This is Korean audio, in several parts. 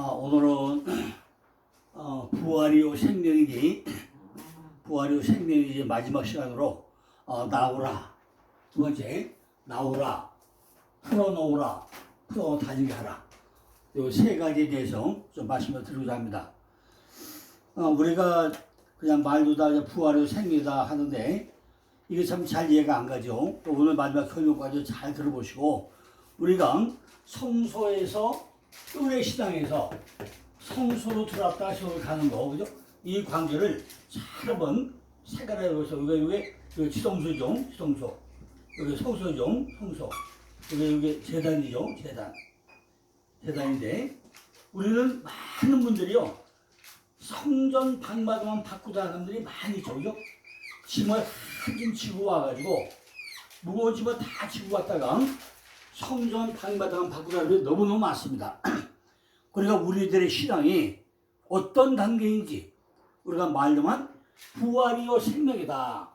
오늘은 부활이요 생명이니 부활이요 생명이니 마지막 시간으로 나오라 두 번째 나오라 풀어놓으라 풀어 다지게 하라 이 세 가지에 대해서 좀 말씀을 드리고자 합니다. 우리가 그냥 말도 다 부활이요 생명이다 하는데 이게 참 잘 이해가 안 가죠. 또 오늘 마지막 설명까지 잘 들어보시고 우리가 성소에서 뜰의 시장에서 성소로 들어왔다 시험을 가는 거, 그죠? 이 관계를 잘 한번 생각해 보세요. 이게 지성소죠, 지성소. 여기 성소죠, 성소. 여기 제단이죠, 제단. 제단인데, 우리는 많은 분들이요, 성전 방마다만 바꾸다 하는 분들이 많이 있죠, 그죠? 짐을 한 짐 지고 와가지고, 무거운 짐을 다 지고 왔다가, 성전 방마다만 바꾸다는 분들이 너무너무 많습니다. 그러니까 우리들의 신앙이 어떤 단계인지 우리가 말로만 부활이요 생명이다.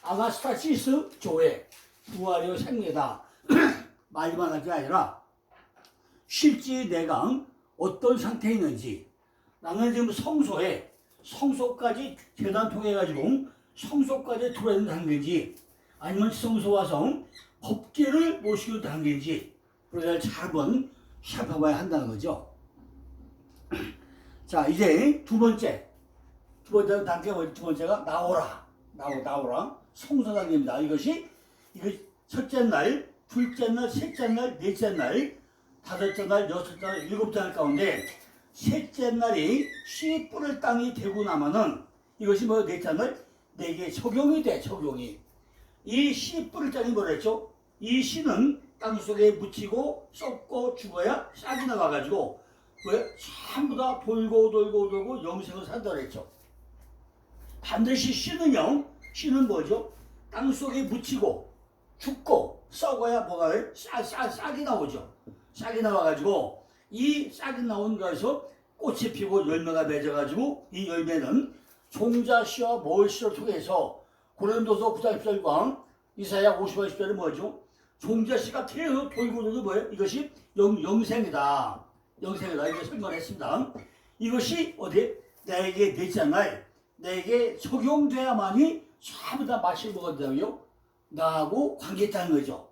아나스타시스 교회 부활이요 생명이다. 말만 할 게 아니라 실제 내가 어떤 상태에 있는지 나는 지금 성소까지 계단 통해 가지고 성소까지 들어있는 단계인지 아니면 성소 와서 법계를 모시는 단계인지 우리가 잘 한번 살펴봐야 한다는 거죠. 자, 이제 두 번째 단계, 두 번째가 나오라. 성소 단계입니다. 이거 첫째 날, 둘째 날, 셋째 날, 넷째 날, 다섯째 날, 여섯째 날, 일곱째 날 가운데 셋째 날이 씨 뿌릴 땅이 되고 나면은 이것이 넷째 날 내게 적용이 돼, 적용이. 이 씨 뿌릴 땅이 뭐랬죠? 이 씨는 땅속에 묻히고 썩고 죽어야 싹이 나와가지고 왜? 전부 다 돌고 영생을 산다 그랬죠. 반드시 씨는 뭐죠? 땅속에 묻히고 죽고 썩어야 뭐가 돼? 싹이 나오죠. 싹이 나와가지고 이 싹이 나온 것에서 꽃이 피고 열매가 맺어가지고 이 열매는 종자씨와 몰씨를 통해서 고린도서 9장 10절과 이사야 50장 10절은 뭐죠? 종자씨가 계속 돌고 뭐예요? 이것이 영생이다. 이렇게 설명했습니다. 이것이 내게 넷째 날 내게 적용돼야만이 전부 다 맛을 먹었다고요? 나하고 관계했다는 거죠.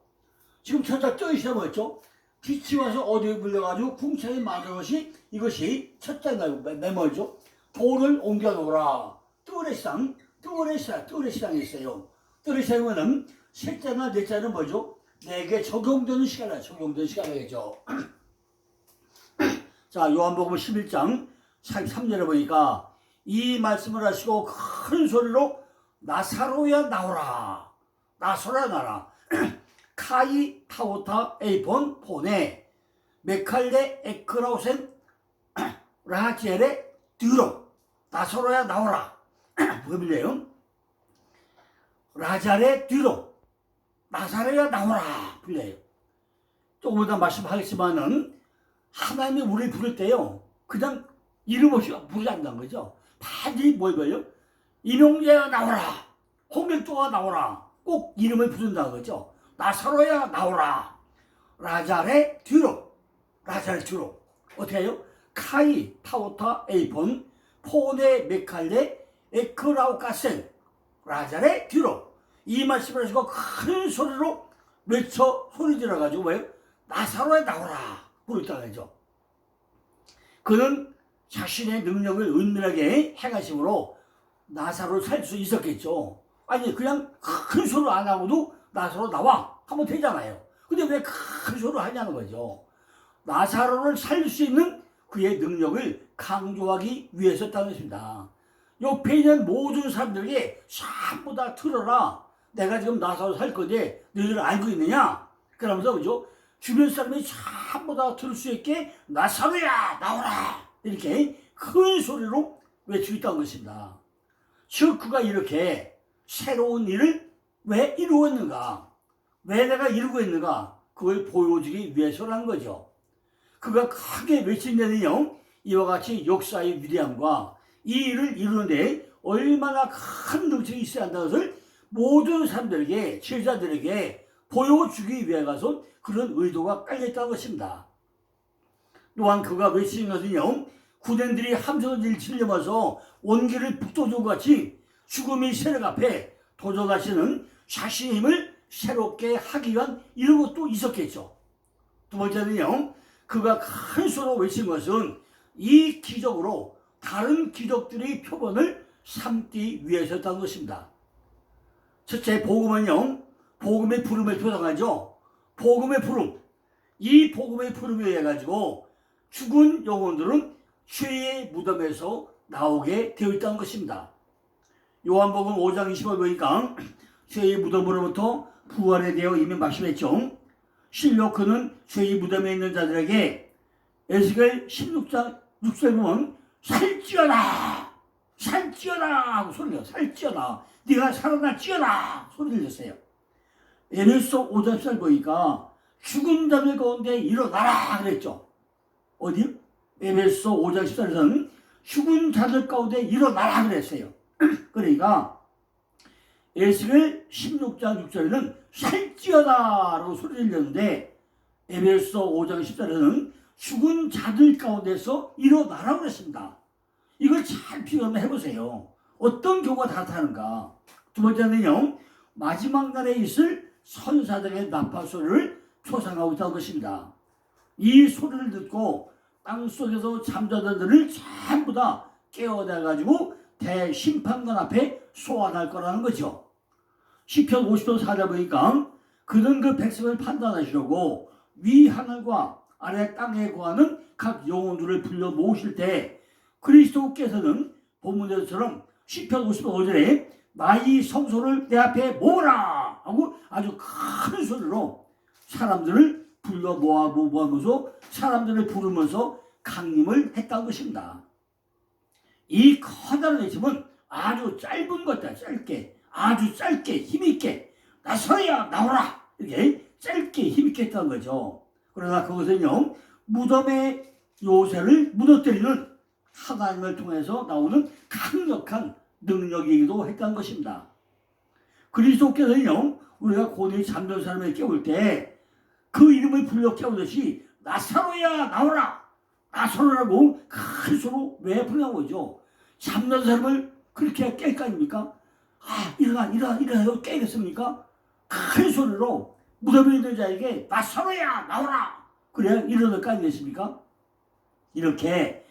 지금 첫째 뜻이 뭐였죠? 빛이 와서 어디에 물려가지고 궁창에 만든 것이 이것이 첫째 날 뭐죠? 돌을 옮겨놓으라. 뜰의 시장이 있어요. 뜰의 시장은 셋째 날 넷째 날은 뭐죠? 내게 적용되는 시간이죠. 자, 요한복음 11장 43절에 보니까 이 말씀을 하시고 큰 소리로 나사로야 나오라. 카이 타오타 에이폰 포네 메칼레 에크라우센 라젤레 드로 나사로야 나오라. 뭐예요? 라잘레 드로 나사로야 나오라 불려요. 조금 이따 말씀하겠지만은 하나님이 우리를 부를 때요 그냥 이름 없이 부르지 않는다는 거죠. 반드시 뭐예요? 이명재야 나오라, 홍길동아 나오라, 꼭 이름을 부른다는 거죠. 나사로야 나오라. 라잘의 뒤로 어떻게 해요? 카이 타오타 에이폰 포네 메칼레 에크라우카센 라잘의 뒤로 이 말씀을 하시고 큰 소리로 외쳐 소리 질러가지고 뭐예요? 나사로야 나오라 부르다는 거죠. 그는 자신의 능력을 은밀하게 행하심으로 나사로를 살 수 있었겠죠. 아니 그냥 큰 소리 안 하고도 나사로 나와 하면 되잖아요. 근데 왜 큰 소리 하냐는 거죠. 나사로를 살릴 수 있는 그의 능력을 강조하기 위해서였다는 것입니다. 옆에 있는 모든 사람들에게 전부 다 들어라. 내가 지금 나사로 살 건데 너희들 알고 있느냐? 그러면서 그죠? 주변 사람이 전부 다 들을 수 있게 나사로야 나오라 이렇게 큰 소리로 외치고 있다는 것입니다. 즉 그가 이렇게 새로운 일을 왜 이루었는가? 왜 내가 이루고 있는가? 그걸 보여주기 위해서라는 거죠. 그가 크게 외친 데는요 이와 같이 역사의 위대함과 이 일을 이루는데 얼마나 큰 능력이 있어야 한다는 것을 모든 사람들에게 제자들에게 보여주기 위해 가서 그런 의도가 깔려있다는 것입니다. 또한 그가 외치는 것은요, 구den들이 함성을 질려와서 원기를 북돋우고 같이 죽음이 세력 앞에 도전하시는 자신의 힘을 새롭게 하기 위한 이런 것도 있었겠죠. 두 번째는요, 그가 큰 소리로 외친 것은 이 기적으로 다른 기적들의 표본을 삼기 위해서였다는 것입니다. 첫째, 복음은요, 복음의 부름을 표상하죠. 복음의 부름. 이 복음의 부름에 의해 가지고 죽은 영혼들은 죄의 무덤에서 나오게 되어 있다는 것입니다. 요한복음 5장 20절 보니까 죄의 무덤으로부터 부활에 대해 이미 말씀했죠. 실로 그는 죄의 무덤에 있는 자들에게 에스겔 16장 6절 보면 살찌어라 살찌어라 하고 소리를 살찌어라 네가 살아날찌어라 소리를 냈어요. 에베소 5장 10절 보니까 죽은 자들 가운데 일어나라 그랬죠. 어디요? 에베소 5장 10절에서는 죽은 자들 가운데 일어나라 그랬어요. 그러니까 에스겔 16장 6절에는 살찌어다라고 소리를 내는데 에베소 5장 10절에는 죽은 자들 가운데서 일어나라고 그랬습니다. 이걸 잘 비교하면 해보세요. 어떤 경우가 다르다는가. 두 번째는요, 마지막 날에 있을 선사들의 나팔 소리를 표상하고 있다는 것입니다. 이 소리를 듣고 땅속에서 잠자던 들을 전부 다 깨어나가지고 대심판관 앞에 소환할 거라는 거죠. 시편 50편 4절 보니까 그는 그 백성을 판단하시려고 위 하늘과 아래 땅에 거하는 각 영혼들을 불러 모으실 때 그리스도께서는 본문에서처럼 시편 50편 5절에 나의 성소를 내 앞에 모으라 하고 아주 큰 소리로 사람들을 불러 모아면서 사람들을 부르면서 강림을 했다는 것입니다. 이 커다란 외침은 아주 짧은 것다. 아주 짧게 힘있게 나서야 나오라 이렇게 짧게 힘있게 했다는 거죠. 그러나 그것은요, 무덤의 요새를 무너뜨리는 하나님을 통해서 나오는 강력한 능력이기도 했다는 것입니다. 그리스도께서는요, 우리가 고뇌 잠든 사람을 깨울 때 그 이름을 불러 깨우듯이 나사로야 나오라 나사로라고 큰 소리로 왜 부르는 거죠? 잠든 사람을 그렇게 깰 거 아닙니까? 일어나 깨겠습니까? 큰 소리로 무덤에 있는 자에게 나사로야 나오라 그래야 일어날 거 아니겠습니까? 이렇게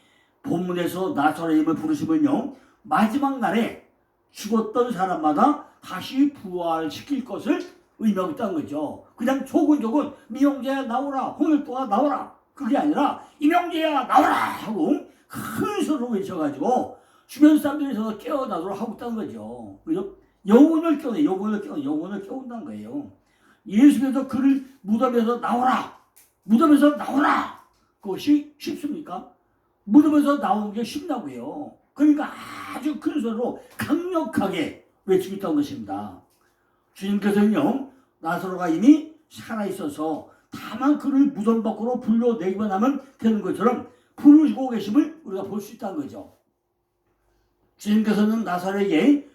본문에서 나사로의 이름을 부르시면요, 마지막 날에 죽었던 사람마다 다시 부활시킬 것을 의미하고 있다는 거죠. 그냥 조근조근 미용재야 나오라 홍일동아 나오라 그게 아니라 이명재야 나오라 하고 큰 소리로 외쳐가지고 주변 사람들이 서서 깨어나도록 하고 있다는 거죠. 그죠? 영혼을 깨운다는 거예요. 예수께서 그를 무덤에서 나오라 그것이 쉽습니까? 무덤에서 나오는 게 쉽다고요. 그러니까 아주 큰 소리로 강력하게 외치고 있다는 것입니다. 주님께서는요, 나사로가 이미 살아있어서 다만 그를 무덤 밖으로 불러내기만 하면 되는 것처럼 부르시고 계심을 우리가 볼 수 있다는 거죠. 주님께서는 나사로에게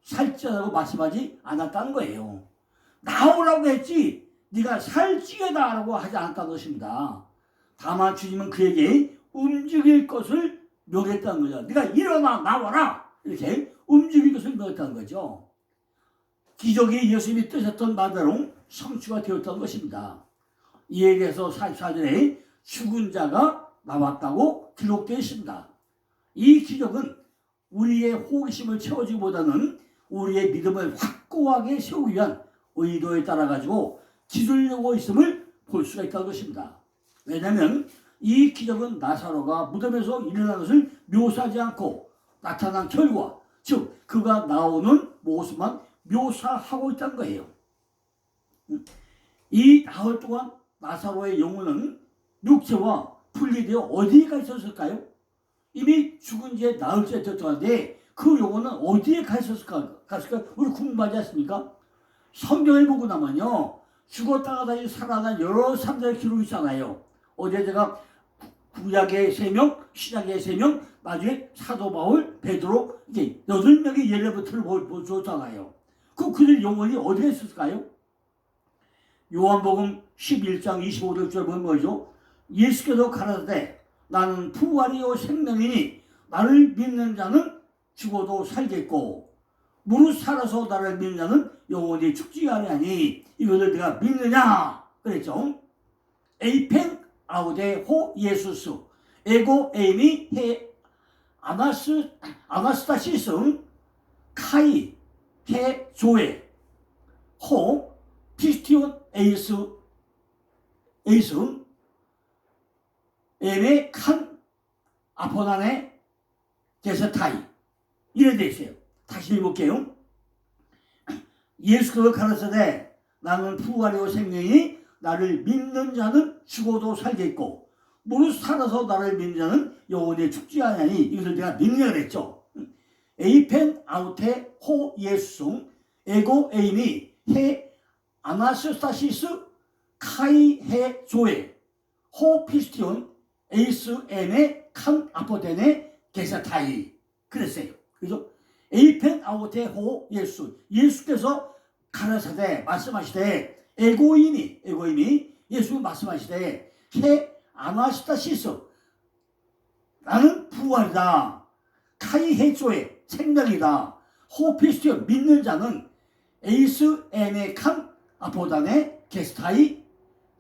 살찌어라고 말씀하지 않았다는 거예요. 나오라고 했지 네가 살찌어다라고 하지 않았다는 것입니다. 다만 주님은 그에게 움직일 것을 명했다는 거죠. 네가 일어나 나와라 이렇게 움직일 것을 명했다는 거죠. 기적이 예수님이 뜨셨던 바대로 성취가 되었던 것입니다. 이에 대해서 44절에 죽은 자가 나왔다고 기록되어 있습니다. 이 기적은 우리의 호기심을 채워주기보다는 우리의 믿음을 확고하게 세우기 위한 의도에 따라 가지고 기술하고 있음을 볼 수가 있다는 것입니다. 왜냐하면 이 기적은 나사로가 무덤에서 일어난 것을 묘사하지 않고 나타난 결과, 즉 그가 나오는 모습만 묘사하고 있다는 거예요. 이 나흘 동안 나사로의 영혼은 육체와 분리되어 어디에 가 있었을까요? 이미 죽은 지 나흘째 됐던데 그 영혼은 어디에 가 있었을까? 우리 궁금하지 않습니까? 성경을 보고 나면요, 죽었다가 다시 살아난 여러 사람들의 기록이 있잖아요. 어제 제가 구약의 3명, 신약의 3명, 나중에 사도 바울, 베드로 이게 8명의 예레부터를 보여줬잖아요. 그들 영혼이 어디에 있었을까요? 요한복음 11장 25절 보면 뭐죠? 예수께서 가라사대 나는 부활이요 생명이니 나를 믿는 자는 죽어도 살겠고 무릇 살아서 나를 믿는 자는 영원히 죽지 아니하니 이것을 내가 믿느냐 그랬죠. 에이펜 아우데 호 예수스 에고 에이미 해 아나스타시스 카이 해 조에 호 피스티온 에이스 에메 칸 아포나네 게세타이 이래 돼 있어요. 다시 읽어볼게요. 예수께서 가라사대 나는 부활이요 생명이 나를 믿는 자는 죽어도 살겠고 무릇 살아서 나를 믿는 자는 영원히 죽지 아니하니 이것을 내가 믿느냐 그랬죠. 에이펜 아우테 호 예수 에고 에이미 해 아나스타시스 카이 해 조에 호 피스티온 에이스 엠의 칸 아포테네 게사타이 그랬어요. 그죠? 에이펜 아우테 호 예수 예수께서 가라사대 말씀하시되 에고이미 예수 말씀하시되 해 아나스타시스 나는 부활이다 카이 해조의 생명이다 호 피스티온 믿는 자는 에이스 엠의 칸 아포단의 게스타이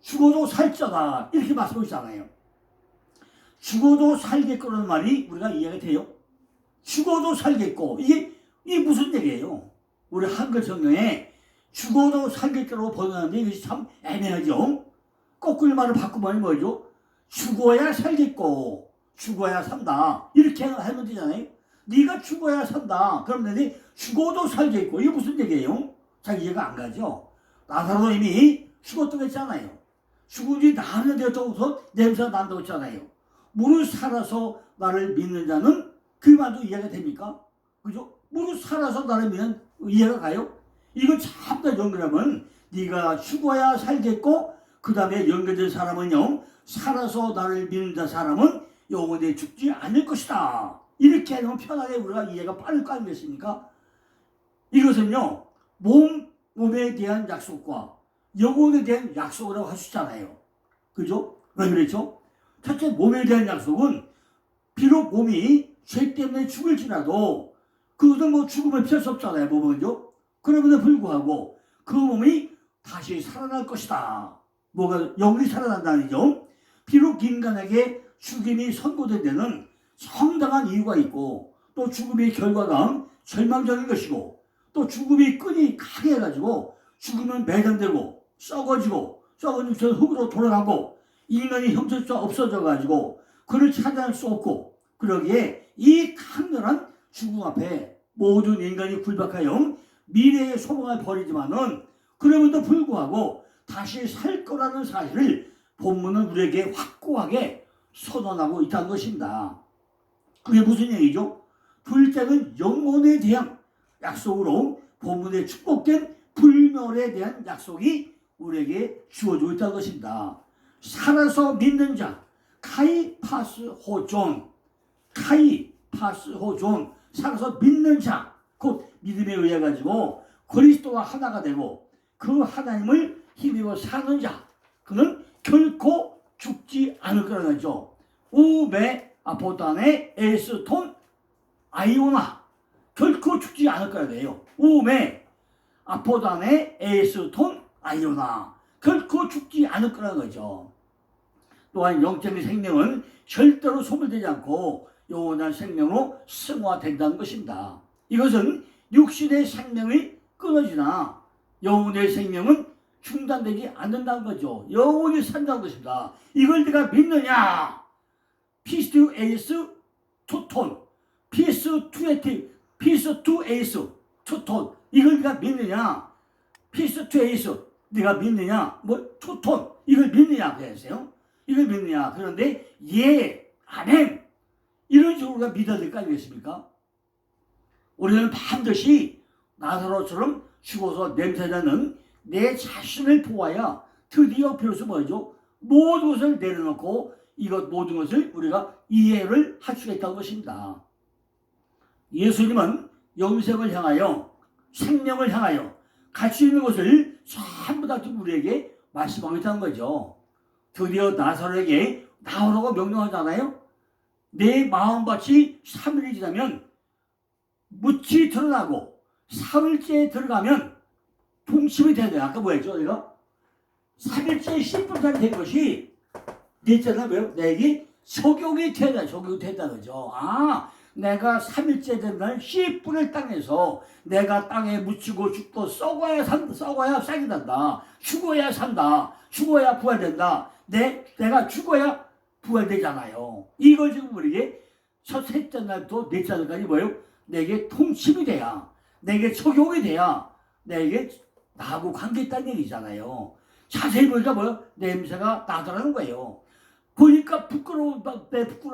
죽어도 살자다 이렇게 말씀하시잖아요. 죽어도 살겠고라는 말이 우리가 이해가 돼요? 죽어도 살겠고 이게 무슨 얘기예요? 우리 한글 성경에 죽어도 살겠다고 번역하는데 이것이 참 애매하죠. 거꾸로 말을 바꾸면 뭐죠? 죽어야 살겠고 죽어야 산다 이렇게 하면 되잖아요. 네가 죽어야 산다 그러면 되니 죽어도 살겠고 이게 무슨 얘기예요? 잘 이해가 안 가죠. 나사로도 이미 죽었다고 했잖아요. 죽은 지 나흘 되었다고 냄새가 난다고 했잖아요. 무릇 살아서 나를 믿는 자는 그 말도 이해가 됩니까? 그죠? 무릇 살아서 나를 믿는 이해가 가요? 이거 참다 연결하면 네가 죽어야 살겠고 그 다음에 연결된 사람은요 살아서 나를 믿는 사람은 영원히 죽지 않을 것이다. 이렇게 하면 편하게 우리가 이해가 빠를 거 아니겠습니까? 이것은요 몸에 대한 약속과 영혼에 대한 약속이라고 할 수 있잖아요. 그죠? 왜 그랬죠? 첫째 몸에 대한 약속은 비록 몸이 죄 때문에 죽을지라도 그것은 뭐 죽으면 피할 수 없잖아요. 몸은요. 그럼에도 불구하고 그 몸이 다시 살아날 것이다. 뭐가 영이 살아난다는 얘기죠. 비록 인간에게 죽임이 선고된 데는 상당한 이유가 있고 또 죽음의 결과가 절망적인 것이고 또 죽음이 끈이 가게 해가지고 죽으면 매장되고 썩은 육체는 흙으로 돌아가고 인간이 형체가 없어져가지고 그를 찾아낼 수 없고 그러기에 이 강렬한 죽음 앞에 모든 인간이 굴박하여 미래의 소망을 버리지만은 그럼에도 불구하고 다시 살 거라는 사실을 본문은 우리에게 확고하게 선언하고 있다는 것입니다. 그게 무슨 얘기죠? 둘째는 영혼에 대한 약속으로 본문에 축복된 불멸에 대한 약속이 우리에게 주어져 있다는 것입니다. 살아서 믿는 자 카이파스 호존 살아서 믿는 자 곧 믿음에 의해 가지고 그리스도와 하나가 되고 그 하나님을 힘입어 사는 자 그는 결코 죽지 않을 거라는 거죠. 우메 아포단의 에스톤 아이오나 결코 죽지 않을 거라는 거예요. 우메 아포단의 에스톤 아이오나 결코 죽지 않을 거라는 거죠. 또한 영적인 생명은 절대로 소멸되지 않고 영원한 생명으로 승화된다는 것입니다. 이것은 육신의 생명이 끊어지나 영혼의 생명은 중단되지 않는다는 거죠. 영원히 산다는 것입니다. 이걸 내가 믿느냐? 피스 에이스 투톤 피스 투 에이스 투톤 이걸 네가 믿느냐? 피스 투 에이스 네가 믿느냐? 뭐 투톤 이걸 믿느냐 그랬어요. 이걸 믿느냐? 그런데 예, 아멘 이런 식으로 우리가 믿어야 될 거 아니겠습니까? 우리는 반드시 나사로처럼 죽어서 냄새나는 내 자신을 보아야 드디어 비로소 뭐죠? 모든 것을 내려놓고 이것 모든 것을 우리가 이해를 할 수가 있다는 것입니다. 예수님은 영생을 향하여 생명을 향하여 가치 있는 것을 전부 다 우리에게 말씀하고 있다는 거죠. 드디어 나사로에게 나오라고 명령하잖아요. 내 마음밭이 3일이 지나면 묻이 드러나고 3일째에 들어가면 동침이 돼야 돼요. 아까 뭐였죠? 이거 3일째 10분짜리 된 것이 넷째는 왜요? 내게 적용이 되다, 적용이 된다는 거죠. 아, 내가 3일째 된 날 씨 뿌릴 땅에서 내가 땅에 묻히고 죽고 썩어야 싹이 난다. 죽어야 산다. 죽어야 부활된다. 내가 죽어야 부활되잖아요. 이걸 지금 우리에게 셋째 날부터 넷째 날까지 뭐예요? 내게 통침이 돼야, 내게 적용이 돼야, 내게 나하고 관계 있다는 얘기잖아요. 자세히 보니까 뭐예요? 냄새가 나더라는 거예요. 보니까 부끄러운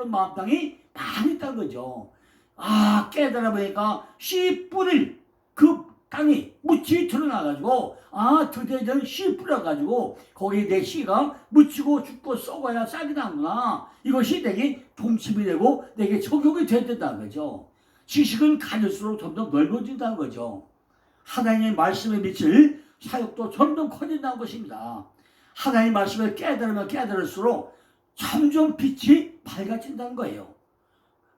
마음땅이 많이 있다는 거죠. 아, 깨달아 보니까 씨 뿌릴 그 땅이 묻이 드러나가지고, 아, 드디어 저는 씨 뿌려가지고 거기에 내 씨가 묻히고 죽고 썩어야 싹이 나구나. 이것이 내게 동침이 되고 내게 적용이 된다는 거죠. 지식은 가질수록 점점 넓어진다는 거죠. 하나님의 말씀에 미칠 사역도 점점 커진다는 것입니다. 하나님의 말씀을 깨달으면 깨달을수록 점점 빛이 밝아진다는 거예요.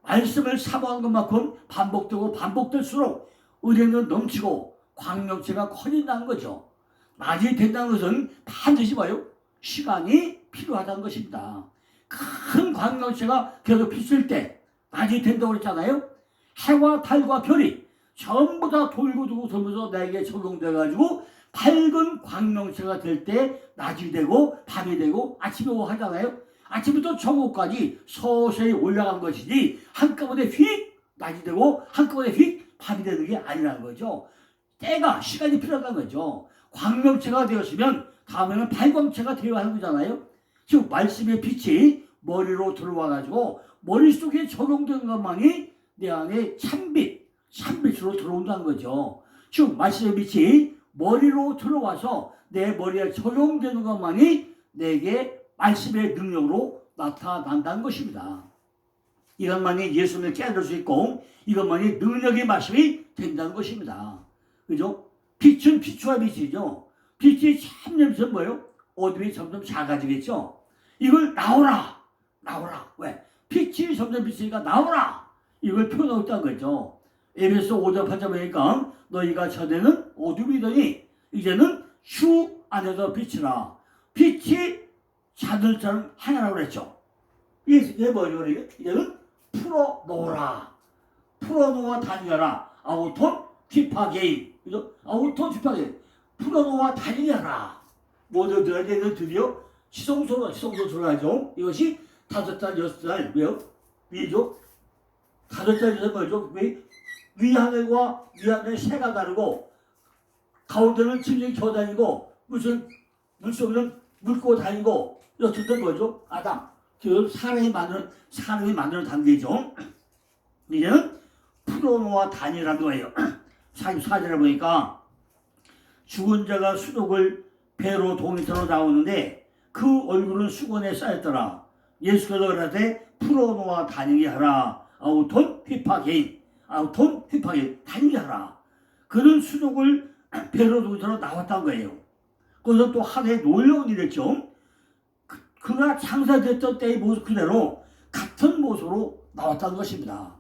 말씀을 사모하는 것만큼 반복되고 반복될수록 은혜는 넘치고 광명체가 커진다는 거죠. 낮이 된다는 것은 반드시 뭐예요? 시간이 필요하다는 것입니다. 큰 광명체가 계속 비칠 때 낮이 된다고 그랬잖아요. 해와 달과 별이 전부 다 돌고 돌면서 나에게 적용돼가지고 밝은 광명체가 될 때 낮이 되고 밤이 되고 아침이 오고 하잖아요. 아침부터 저녁까지 서서히 올라간 것이지 한꺼번에 휙 낮이 되고 한꺼번에 휙 밤이 되는 게 아니라는 거죠. 때가 시간이 필요하다는 거죠. 광명체가 되었으면 다음에는 발광체가 되어야 하는 거잖아요. 즉 말씀의 빛이 머리로 들어와가지고 머릿속에 적용된 것만이 내 안에 참빛으로 들어온다는 거죠. 즉 말씀의 빛이 머리로 들어와서 내 머리에 적용되는 것만이 내게 말씀의 능력으로 나타난다는 것입니다. 이것만이 예수님을 깨달을 수 있고 이것만이 능력의 말씀이 된다는 것입니다. 그죠? 빛은 빛과 빛이죠. 빛이 참되면서 뭐예요? 어둠이 점점 작아지겠죠. 이걸 나오라. 왜? 빛이 점점 비치니까 나오라. 이걸 표현하고 있다는 거죠. 에베소 5장 8절 보니까 너희가 전에는 어둠이더니 이제는 주 안에서 빛이라. 빛이 자들처럼 행하라고 그랬죠. 이게 뭐죠? 이제는 풀어놓으라. 풀어놓아 다니라. 아우톤 휘파게인. 그죠? 아우톤 휘파게인. 풀어놓아 다니라. 모두들에게 드디어 시성소로 들어가죠. 이것이 5살, 6살, 왜요? 위죠? 5살에서 뭐죠? 위하늘과 위하늘 새가 다르고 가운데는 짐승이 겨다니고 무슨 물속에는 물고 다니고 어쨌든 뭐죠? 아담. 그 사람이 만드는 단계죠. 이제는 풀어놓아 다니라는 거예요. 44절에 보니까 죽은 자가 수족을 배로 동이터로 나오는데 그 얼굴은 수건에 쌓였더라. 예수께서 그러되 풀어놓아 다니게 하라. 아우톤 휘파게인. 다니게 하라. 그는 수족을 배로 동이터로 나왔다는 거예요. 그것은 또 하나의 놀라운 일이었죠. 그가 장사됐던 때의 모습 그대로 같은 모습으로 나왔다는 것입니다.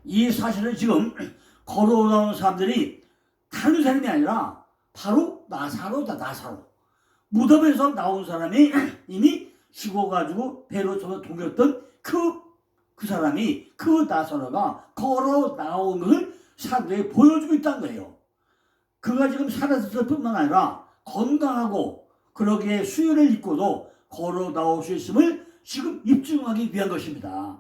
이 사실은 지금 걸어오는 사람들이 다른 사람이 아니라 바로 나사로다. 나사로. 무덤에서 나온 사람이 이미 죽어가지고 배로 동였던 그 사람이, 그 나사로가 걸어 나온 것을 사람들에게 보여주고 있다는 거예요. 그가 지금 살았을 뿐만 아니라 건강하고 그러기에 수혈을 입고도 걸어 나올 수 있음을 지금 입증하기 위한 것입니다.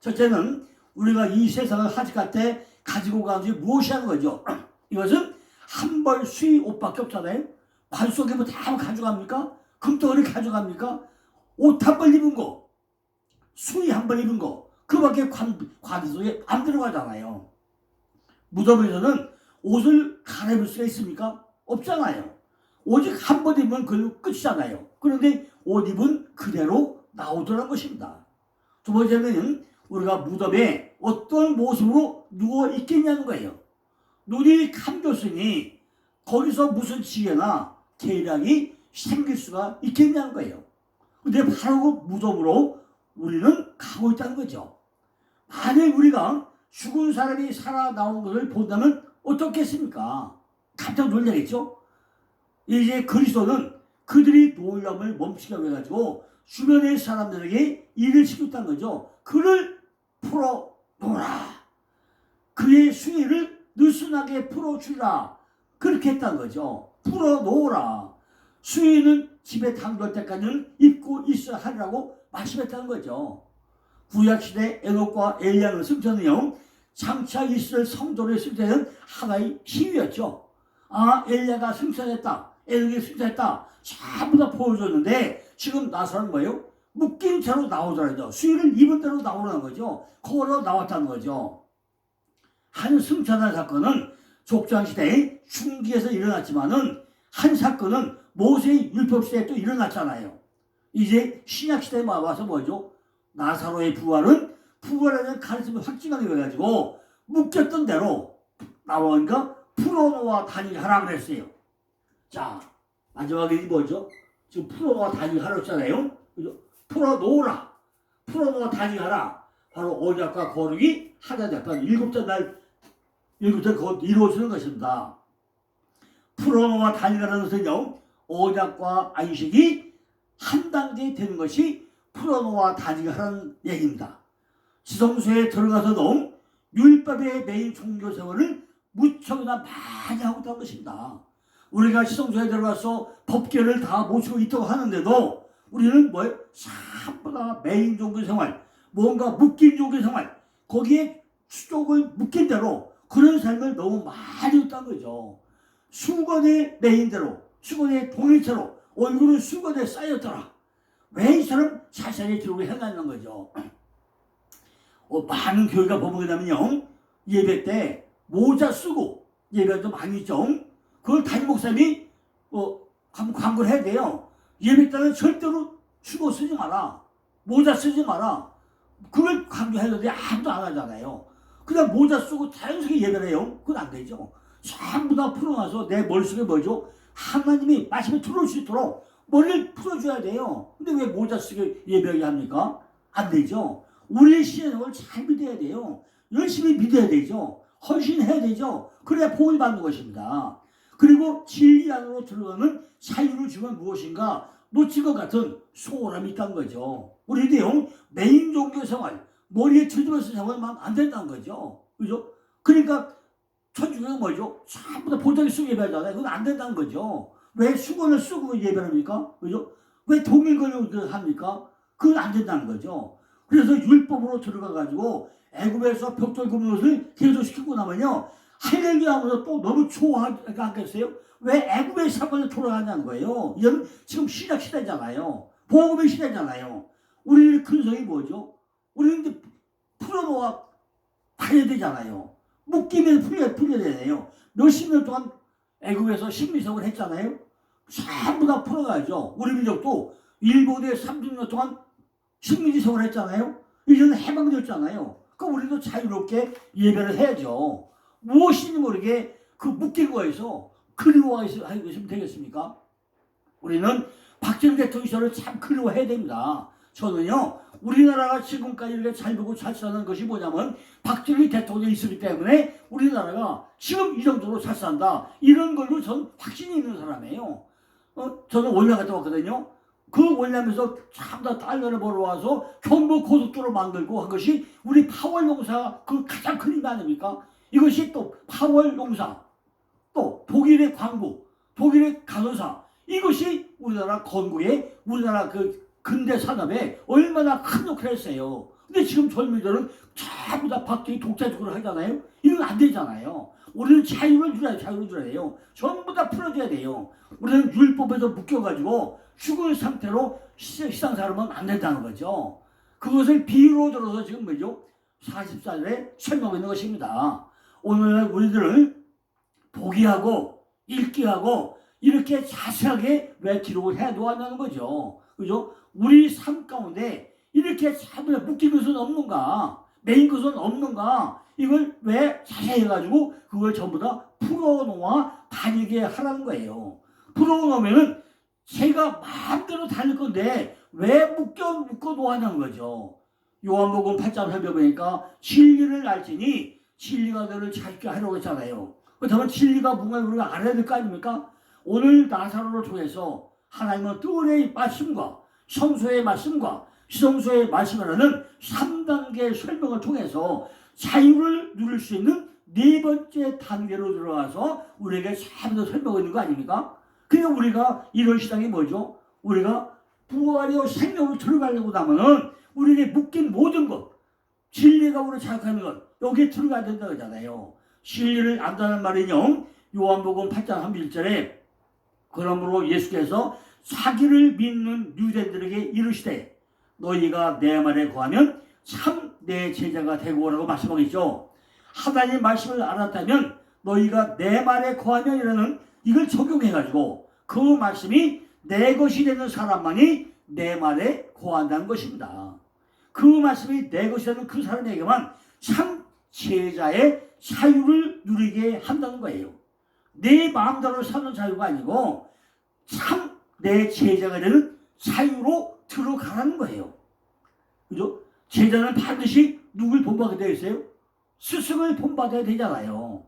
첫째는 우리가 이 세상을 하직할 때 가지고 가는 것이 무엇이 하는 거죠? 이것은 한 벌 수의 옷밖에 없잖아요. 관 속에 뭐 다 가져갑니까? 금덩어리 가져갑니까? 옷 한 벌 입은 거, 수의 한 벌 입은 거, 그밖에 관 속에 안 들어가잖아요. 무덤에서는 옷을 갈아입을 수가 있습니까? 없잖아요. 오직 한 번 입으면 그 끝이잖아요. 그런데 옷 입은 그대로 나오더라는 것입니다. 두 번째는 우리가 무덤에 어떤 모습으로 누워 있겠냐는 거예요. 눈이 감겼으니 거기서 무슨 지혜나 계략이 생길 수가 있겠냐는 거예요. 근데 바로 그 무덤으로 우리는 가고 있다는 거죠. 만약 우리가 죽은 사람이 살아나오는 것을 본다면 어떻겠습니까? 깜짝 놀라겠죠? 이제 그리스도는 그들이 놀람을 멈추게 해가지고 주변의 사람들에게 일을 시켰다는 거죠. 그를 풀어놓으라. 그의 수위를 느슨하게 풀어주라. 그렇게 했다는 거죠. 풀어놓으라. 수위는 집에 당도할 때까지는 입고 있어야 하리라고 말씀했다는 거죠. 구약시대 에녹과 엘리야의 승천은요, 장차 있을 성도의 승천은 하나의 시위였죠. 아, 엘리야가 승천했다, 에녹이 승천했다, 전부 다 보여줬는데 지금 나사로는 뭐예요? 묶인 채로 나오더라고요. 수위를 입은 대로 나오라는 거죠. 걸어 나왔다는 거죠. 한 승천한 사건은 족장시대의 중기에서 일어났지만은 한 사건은 모세의 율법시대에 또 일어났잖아요. 이제 신약시대에 와서 뭐죠? 나사로의 부활은 부활하는 가르침을 확증하게 해가지고 묶였던 대로 나오니까 풀어놓아 다니게 하라 그랬어요. 자, 마지막에 뭐죠? 지금 풀어놓아 다니게 하라고 했잖아요. 그죠? 풀어놓으라. 풀어놓아 다니게 하라. 바로 언약과 거룩이 하나 되었다. 일곱째 곧 이루어지는 것입니다. 풀어놓아 다니라는 것은요, 언약과 안식이 한 단계 되는 것이 풀어놓아 다니게 하라는 얘기입니다. 지성소에 들어가서도 율법에 매인 종교생활을 무척이나 많이 하고 있다는 것입니다. 우리가 지성소에 들어가서 법계를 다 모시고 있다고 하는데도 우리는 뭐예요? 전부 다 매인 종교생활, 뭔가 묶인 종교생활, 거기에 수족을 묶인 대로 그런 삶을 너무 많이 했다는 거죠. 수건의 메인대로, 수건의 동일체로 얼굴은 수건에 쌓였더라. 왜 이처럼 자세히 들고 행하는 거죠. 많은 교회가 보게 되면요, 예배 때 모자 쓰고 예배도 많이 있죠. 그걸 담임 목사님이 광고를 해야 돼요. 예배 때는 절대로 수건 쓰지 마라, 모자 쓰지 마라. 그걸 강조하는데 아무도 안 하잖아요. 그냥 모자 쓰고 자연스럽게 예배를 해요. 그건 안 되죠. 전부 다 풀어놔서 내 머릿속에 뭐죠? 하나님이 말씀에 들어올 수 있도록 머리를 풀어줘야 돼요. 근데 왜 모자 쓰게 예배하게 합니까? 안 되죠. 우리의 신앙을 잘 믿어야 돼요. 열심히 믿어야 되죠. 헌신해야 되죠. 그래야 복을 받는 것입니다. 그리고 진리 안으로 들어가는 자유를 주면 무엇인가? 놓친 것 같은 소홀함이 있다는 거죠. 우리도요, 메인 종교 생활, 머리에 들들어서 생활만 안 된다는 거죠. 그죠? 그러니까 천주교는 뭐죠? 전부 다 보자기 쓰고 예배하잖아요. 그건 안 된다는 거죠. 왜 수건을 쓰고 예배합니까? 그죠? 왜 동일권을 합니까? 그건 안 된다는 거죠. 그래서 율법으로 들어가가지고 애굽에서 벽돌 굽는 것을 계속 시키고 나면요, 할렐루야 하면서 또 너무 좋아하지 않겠어요? 왜 애굽의 사건을 돌아가냐는 거예요. 이건 지금 시작 시대잖아요. 복음의 시대잖아요. 우리의 근성이 뭐죠? 우리는 이제 풀어놓아 봐야 되잖아요. 묶이면 풀려야 되잖아요. 몇십 년 동안 애굽에서 식민생활을 했잖아요. 전부 다 풀어가야죠. 우리 민족도 일본에 30년 동안 식민지 생활을 했잖아요. 이제는 해방되었잖아요. 그럼 우리도 자유롭게 예배를 해야죠. 무엇인지 모르게 그 묶인 거에서 그리워하시면 되겠습니까? 우리는 박정희 대통령 시절을 참 그리워해야 됩니다. 저는요, 우리나라가 지금까지 이렇게 잘 보고 잘 사는 것이 뭐냐면 박정희 대통령이 있었기 때문에 우리나라가 지금 이 정도로 잘 산다, 이런 걸로 전 확신이 있는 사람이에요. 저는 월남 갔다 왔거든요. 그 월남에서 전부 다 달러를 벌어와서 경부 고속도로 만들고 한 것이 우리 파월 용사 그 가장 큰 힘 아닙니까? 이것이 또 파월 용사, 또 독일의 광부, 독일의 간호사, 이것이 우리나라 건국에, 우리나라 그 근대 산업에 얼마나 큰 역할을 했어요. 근데 지금 젊은이들은 전부 다 박정희 독자적으로 하잖아요. 이건 안 되잖아요. 우리는 자유를 줄여야 돼요. 전부 다 풀어줘야 돼요. 우리는 율법에서 묶여가지고 죽은 상태로 시상사하면 안 된다는 거죠. 그것을 비유로 들어서 지금 뭐죠? 44절에 설명하고 있는 것입니다. 오늘날 우리들을 보기하고 읽기하고 이렇게 자세하게 왜 기록을 해 놓았냐는 거죠. 그죠? 우리 삶 가운데 이렇게 전부 묶인 것은 없는가? 메인 것은 없는가? 이걸 왜 자세히 해가지고 그걸 전부 다 풀어놓아 다니게 하라는 거예요. 풀어놓으면은 제가 마음대로 다닐 건데 왜 묶어 놓았냐는 거죠. 요한복음 8장 살펴보니까 진리를 알지니 진리가 너를 자유케 하려고 했잖아요. 그렇다면 진리가 뭔가 우리가 알아야 될 거 아닙니까? 오늘 나사로를 통해서 하나님은 뜰의 말씀과 성소의 말씀과 시성소의 말씀이라는 3단계 설명을 통해서 자유를 누릴 수 있는 네 번째 단계로 들어가서 우리에게 자세히 설명하고 있는 거 아닙니까? 그러니까 우리가 이런 시장이 뭐죠? 우리가 부활이요 생명으로 들어가려고 하면은 우리에게 묶인 모든 것, 진리가 우리를 자극하는 것, 여기에 들어가야 된다고 하잖아요. 진리를 안다는 말은요, 요한복음 8장 31절에 그러므로 예수께서 자기를 믿는 유대인들에게 이르시되 너희가 내 말에 거하면 참 내 제자가 되고 오라고 말씀하겠죠. 하나님 말씀을 알았다면 너희가 내 말에 거하면이라는 이걸 적용해가지고 그 말씀이 내 것이 되는 사람만이 내 말에 거한다는 것입니다. 그 말씀이 내 것이 되는 그 사람에게만 참 제자의 자유를 누리게 한다는 거예요. 내 마음대로 사는 자유가 아니고 참 내 제자가 되는 자유로 들어가라는 거예요. 그죠? 제자는 반드시 누굴 본받게 되어 있어요? 스승을 본받아야 되잖아요.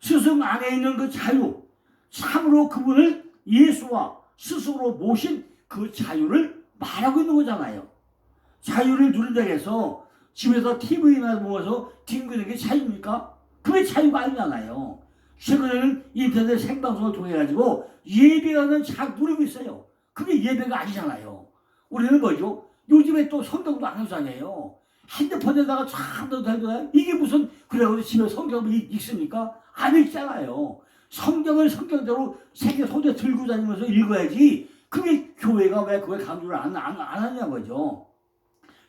스승 안에 있는 그 자유, 참으로 그분을 예수와 스승으로 모신 그 자유를 말하고 있는 거잖아요. 자유를 누린다고 해서 집에서 TV나 보면서 뒹구는 게 자유입니까? 그게 자유가 아니잖아요. 최근에는 인터넷 생방송을 통해 가지고 예배하는 잘 누리고 있어요. 그게 예배가 아니잖아요. 우리는 뭐죠? 요즘에 또 성경도 안 하잖아요. 핸드폰에다가 쫙 넣어도 이게 무슨 그래가지고 집에 성경을 읽습니까? 안 읽잖아요. 성경을 성경대로 세계 손에 들고 다니면서 읽어야지. 그게 교회가 왜 그걸 강조를 안 하냐는 거죠.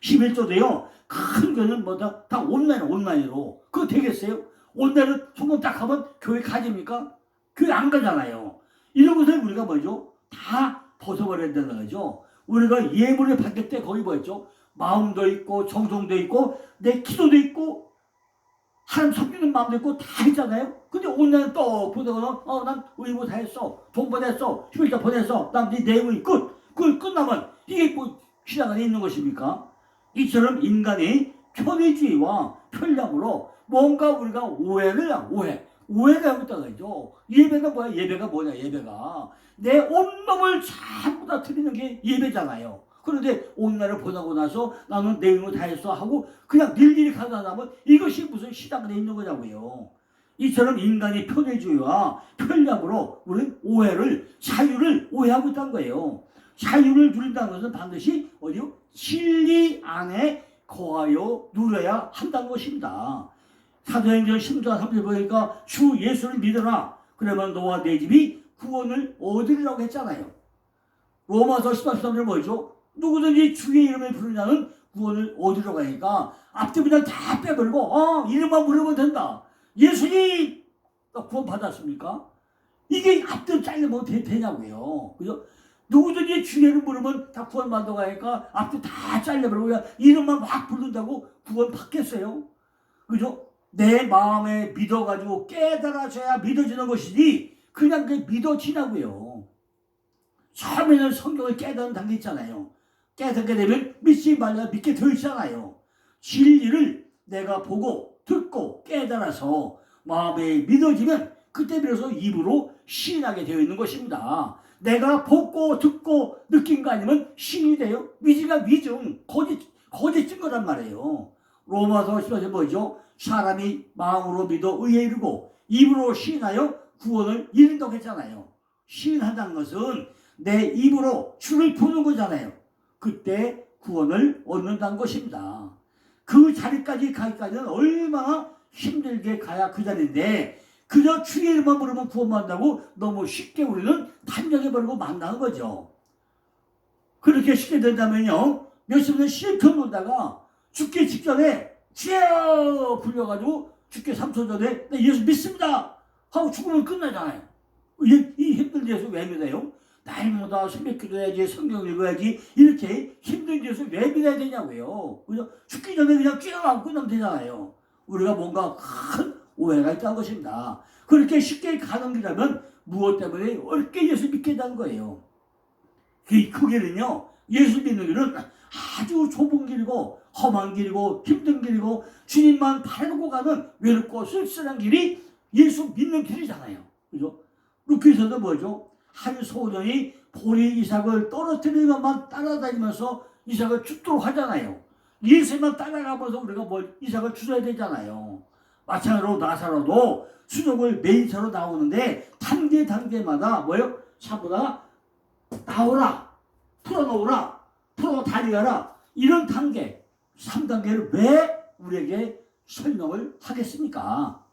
11조도요. 큰 교회는 뭐다? 다 온라인으로. 그거 되겠어요? 온라인으로 성경 딱 하면 교회 가집니까? 교회 안 가잖아요. 이런 것을 우리가 뭐죠? 다 벗어버려야 되는 거죠. 우리가 예물을 받을 때 거기 뭐였죠? 마음도 있고 정성도 있고 내 기도도 있고 하나님 섬기는 마음도 있고 다 있잖아요. 근데 오늘 또 보다가 난 의무 다 했어. 돈 보냈어. 휴일자 보냈어. 난 네 내용이 그걸 끝나면 이게 뭐 시장 안에 있는 것입니까? 이처럼 인간의 편의주의와 편량으로 뭔가 우리가 오해가 하고 있다는 거죠. 예배가 뭐야? 예배가 내 온몸을 전부 다 드리는 게 예배잖아요. 그런데 온날을 보내고 나서 나는 내 힘을 다했어 하고 그냥 일일이 가다 나면 이것이 무슨 시장 안에 있는 거냐고요. 이처럼 인간이 편의주의와 편량으로 우리는 자유를 오해하고 있다는 거예요. 자유를 누린다는 것은 반드시 어디요? 진리 안에 거하여 누려야 한다는 것입니다. 사도행전 10장 30절 보니까 주 예수를 믿어라. 그러면 너와 내 집이 구원을 얻으리라고 했잖아요. 로마서 10장 13절 뭐죠? 누구든지 주의 이름을 부르는 자는 구원을 얻으려고 하니까 앞뒤 그냥 다 빼버리고 이름만 부르면 된다. 예수님 구원 받았습니까? 이게 앞뒤 잘리면 되냐고요. 그죠? 누구든지 주의 이름 부르면 다 구원 받아가 하니까 앞뒤 다 잘려버리고 그냥 이름만 막 부른다고 구원 받겠어요? 그죠? 내 마음에 믿어가지고 깨달아져야 믿어지는 것이지 그냥 그게 믿어지냐고요. 처음에는 성경을 깨닫는 단계 있잖아요. 깨닫게 되면 믿지 말라 믿게 되어 있잖아요. 진리를 내가 보고 듣고 깨달아서 마음에 믿어지면 그때 비로소 입으로 시인하게 되어 있는 것입니다. 내가 보고 듣고 느낀 거 아니면 신이 돼요? 미지가 미증, 거짓 증거란 말이에요. 로마서 10장에 뭐죠? 사람이 마음으로 믿어 의에 이르고 입으로 시인하여 구원을 이룬다고 했잖아요. 시인한다는 것은 내 입으로 주를 부르는 거잖아요. 그때 구원을 얻는다는 것입니다. 그 자리까지 가기까지는 얼마나 힘들게 가야 그 자리인데 그저 주의 이름만 부르면 구원받는다고 너무 쉽게 우리는 단정해버리고 만나는 거죠. 그렇게 쉽게 된다면요. 몇십 년 실컷 놀다가 죽기 직전에 주여 불려가지고 죽기 3초 전에 나 예수 믿습니다 하고 죽으면 끝나잖아요. 이 힘든 예수 왜 믿어요? 날마다 새벽 기도해야지 성경 읽어야지 이렇게 힘든 예수 왜 믿어야 되냐고요. 그죠? 죽기 전에 그냥 뛰어가고 끝나면 되잖아요. 우리가 뭔가 큰 오해가 있다는 것입니다. 그렇게 쉽게 가는 길이라면 무엇 때문에 어렵게 예수 믿게 된다는 거예요. 그 길은요, 예수 믿는 길은 아주 좁은 길이고 험한 길이고 힘든 길이고 주님만 바라보고 가는 외롭고 쓸쓸한 길이 예수 믿는 길이잖아요. 그죠? 루키에서도 뭐죠? 한 소년이 보리 이삭을 떨어뜨리는 것만 따라다니면서 이삭을 죽도록 하잖아요. 예수만 따라가면서 우리가 이삭을 주셔야 되잖아요. 마찬가지로 나사로도 수족을 메이처로 나오는데 단계마다 뭐예요? 차보다 나오라, 풀어놓으라, 풀어 달려라, 이런 단계 3단계를 왜 우리에게 설명을 하겠습니까?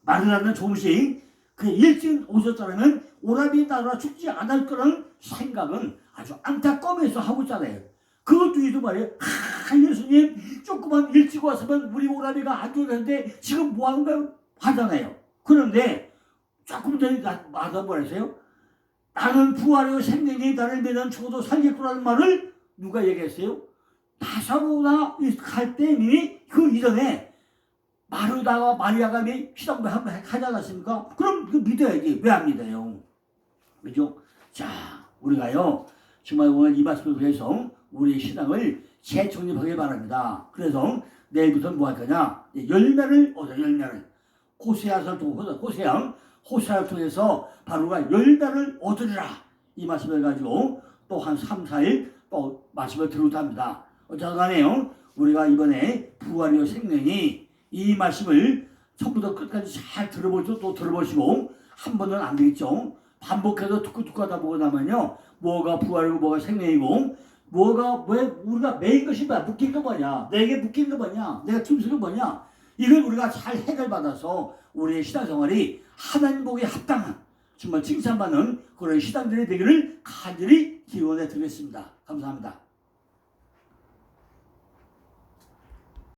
마르다는 조금씩 그 일찍 오셨다면 오라비 나라 죽지 않을 거라는 생각은 아주 안타까움에서 하고 있잖아요. 그것도 이도 말이에요. 예수님 조금만 일찍 왔으면 우리 오라비가 안 죽었는데 지금 뭐 하는 거예요? 하잖아요. 그런데 조금 전에 마다 뭐라 했어요? 나는 부활이요 생명이 나를 믿는 죽어도 살겠구라는 말을 누가 얘기했어요? 나사로나 갈 때 이미 그 이전에 마르다와 마리아가 시장 하지 않았습니까? 그럼 그 믿어야지. 왜 안 믿어요? 그죠? 자, 우리가요 정말 오늘 이 말씀을 위해서 우리의 신앙을 재정립하길 바랍니다. 그래서 내일부터 뭐 할 거냐? 열매를 얻어, 열매를. 호세아서를 통해서, 호세아를 통해서 바로 우리가 열매를 얻으리라. 이 말씀을 가지고 또 한 3, 4일 또 말씀을 들으려 합니다. 어쨌든 간에요, 우리가 이번에 부활이요 생명이 이 말씀을 처음부터 끝까지 잘 들어보시고 또 들어보시고 한 번은 안 되겠죠. 반복해서 듣고 하다 보고 나면요, 뭐가 부활이고 뭐가 생명이고 뭐가 왜 우리가 매인 것이 뭐야, 묶인 거 뭐냐, 내게 묶인 거 뭐냐, 내가 짐승이 뭐냐, 이걸 우리가 잘 해결받아서 우리의 신앙생활이 하나님 보기에 합당한 정말 칭찬받는 그런 신앙들이 되기를 간절히 기원해 드리겠습니다. 감사합니다.